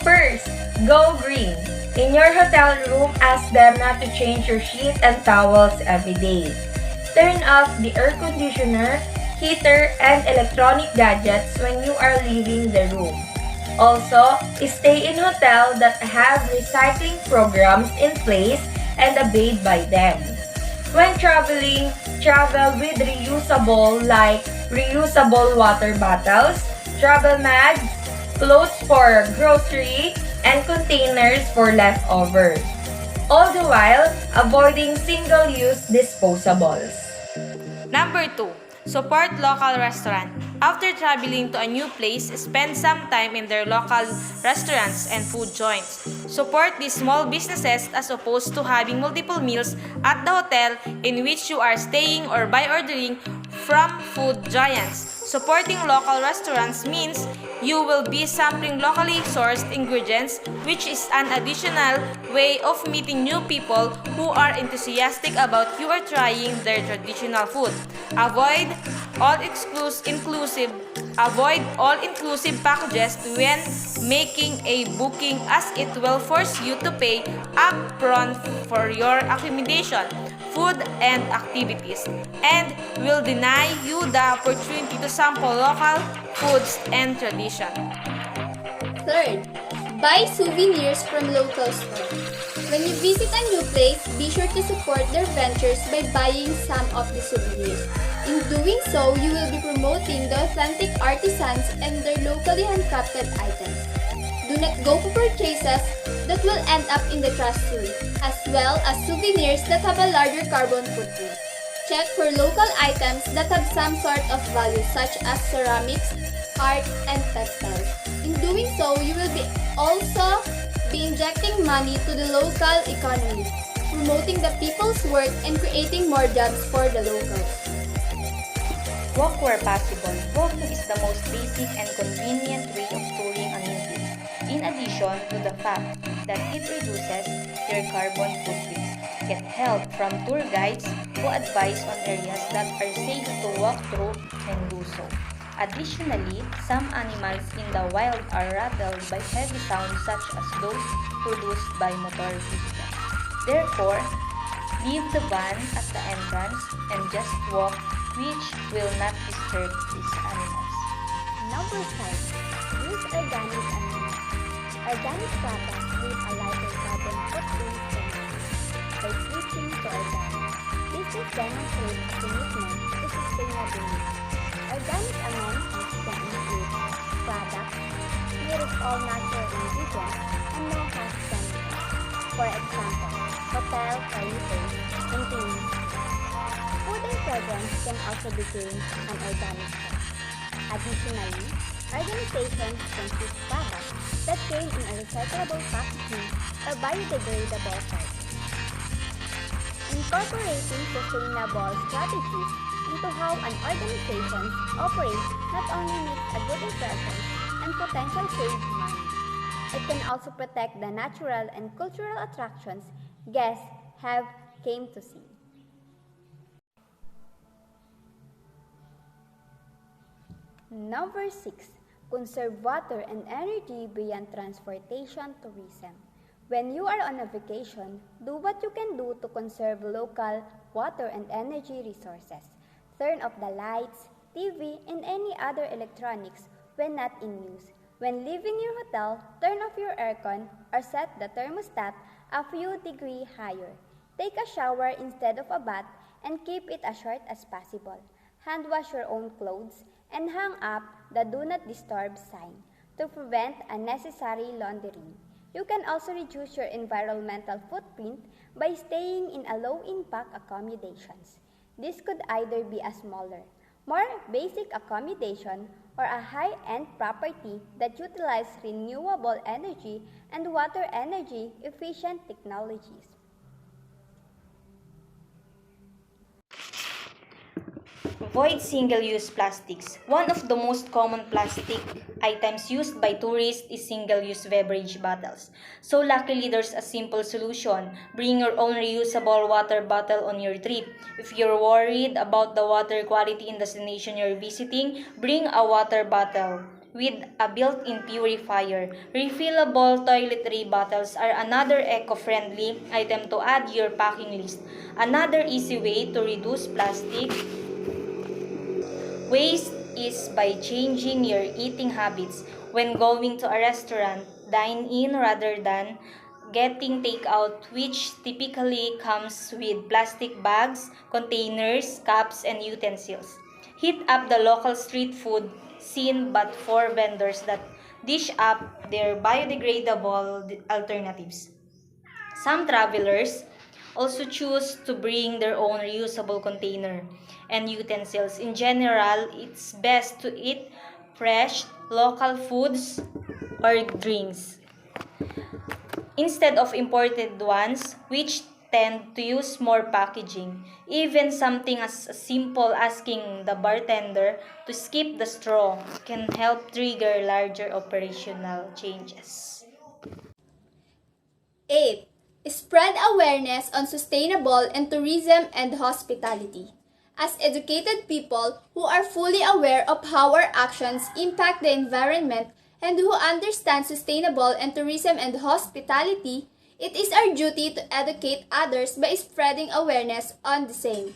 First, go green. In your hotel room, ask them not to change your sheets and towels every day. Turn off the air conditioner, heater, and electronic gadgets when you are leaving the room. Also, stay in hotels that have recycling programs in place and abide by them. When traveling, travel with reusable like reusable water bottles, travel mags, clothes for grocery, and containers for leftovers. All the while, avoiding single-use disposables. Number 2. Support local restaurant. After traveling to a new place, spend some time in their local restaurants and food joints. Support these small businesses as opposed to having multiple meals at the hotel in which you are staying or by ordering from food giants. Supporting local restaurants means you will be sampling locally sourced ingredients, which is an additional way of meeting new people who are enthusiastic about you are trying their traditional food. Avoid all-inclusive packages when making a booking, as it will force you to pay upfront for your accommodation, food, and activities, and will deny you the opportunity to sample local foods and tradition. Third, buy souvenirs from local stores. When you visit a new place, be sure to support their ventures by buying some of the souvenirs. In doing so, you will be promoting the authentic artisans and their locally handcrafted items. Do not go for purchases that will end up in the trash chute, as well as souvenirs that have a larger carbon footprint. Check for local items that have some sort of value such as ceramics, art, and textiles. In doing so, you will also be injecting money to the local economy, promoting the people's work and creating more jobs for the locals. Walk where possible. Walking is the most basic and convenient way of touring a new place, in addition to the fact that it reduces your carbon footprint. Get help from tour guides who advise on areas that are safe to walk through and do so. Additionally, some animals in the wild are rattled by heavy sounds such as those produced by motor vehicles. Therefore, leave the van at the entrance and just walk, which will not disturb these animals. Number 5. Use organic amines. Organic products leave a lighter carbon footprint than by switching to organic. This will demonstrate a commitment to sustainability. Organic amendments can include products made of all natural ingredients and no harsh chemicals. For example, hotel toiletries containing food and fragrance can also be gained an organic source. Additionally, organizations can choose products that came in a recyclable packaging or biodegradable packaging. Incorporating sustainable strategies into how an organization operates not only makes a good impression and potential save money, it can also protect the natural and cultural attractions guests have came to see. Number 6. Conserve water and energy beyond transportation tourism. When you are on a vacation, do what you can do to conserve local water and energy resources. Turn off the lights, TV, and any other electronics when not in use. When leaving your hotel, turn off your aircon or set the thermostat a few degrees higher. Take a shower instead of a bath and keep it as short as possible. Hand wash your own clothes and hang up the Do Not Disturb sign to prevent unnecessary laundering. You can also reduce your environmental footprint by staying in a low-impact accommodations. This could either be a smaller, more basic accommodation or a high-end property that utilizes renewable energy and water energy efficient technologies. Avoid single-use plastics. One of the most common plastic items used by tourists is single-use beverage bottles. So luckily there's a simple solution. Bring your own reusable water bottle on your trip. If you're worried about the water quality in the destination you're visiting, bring a water bottle with a built-in purifier. Refillable toiletry bottles are another eco-friendly item to add to your packing list. Another easy way to reduce plastic waste is by changing your eating habits. When going to a restaurant, dine in rather than getting takeout, which typically comes with plastic bags, containers, cups, and utensils. Hit up the local street food scene but for vendors that dish up their biodegradable alternatives. Some travelers also choose to bring their own reusable container and utensils. In general, it's best to eat fresh, local foods or drinks instead of imported ones, which tend to use more packaging. Even something as simple asking the bartender to skip the straw can help trigger larger operational changes. 8. Spread awareness on sustainable and tourism and hospitality. As educated people who are fully aware of how our actions impact the environment and who understand sustainable and tourism and hospitality, it is our duty to educate others by spreading awareness on the same.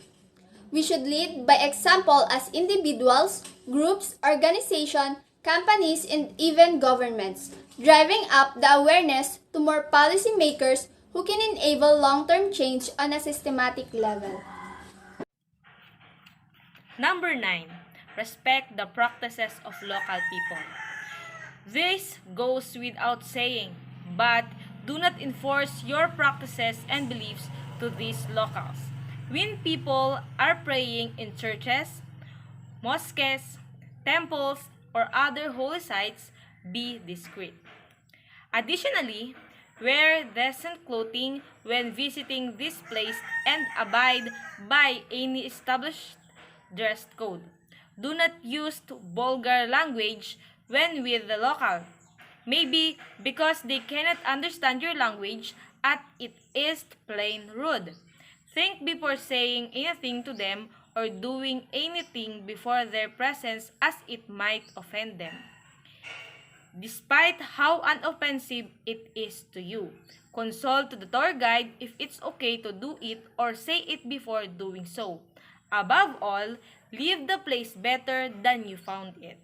We should lead by example as individuals, groups, organizations, companies, and even governments, driving up the awareness to more policymakers who can enable long-term change on a systematic level. Number 9. Respect the practices of local people. This goes without saying, but do not enforce your practices and beliefs to these locals. When people are praying in churches, mosques, temples, or other holy sites, be discreet. Additionally, wear decent clothing when visiting this place and abide by any established dress code. Do not use vulgar language when with the local. Maybe because they cannot understand your language and it is plain rude. Think before saying anything to them or doing anything before their presence as it might offend them. Despite how unoffensive it is to you, consult the tour guide if it's okay to do it or say it before doing so. Above all, leave the place better than you found it.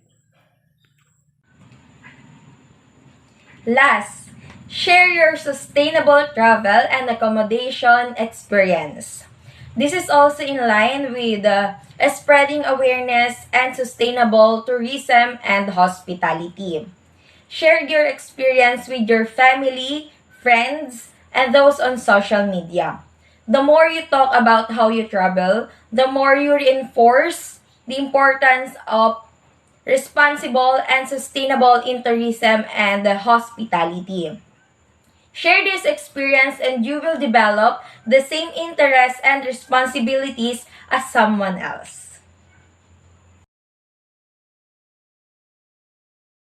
Last, share your sustainable travel and accommodation experience. This is also in line with spreading awareness and sustainable tourism and hospitality. Share your experience with your family, friends, and those on social media. The more you talk about how you travel, the more you reinforce the importance of responsible and sustainable in tourism and hospitality. Share this experience and you will develop the same interests and responsibilities as someone else.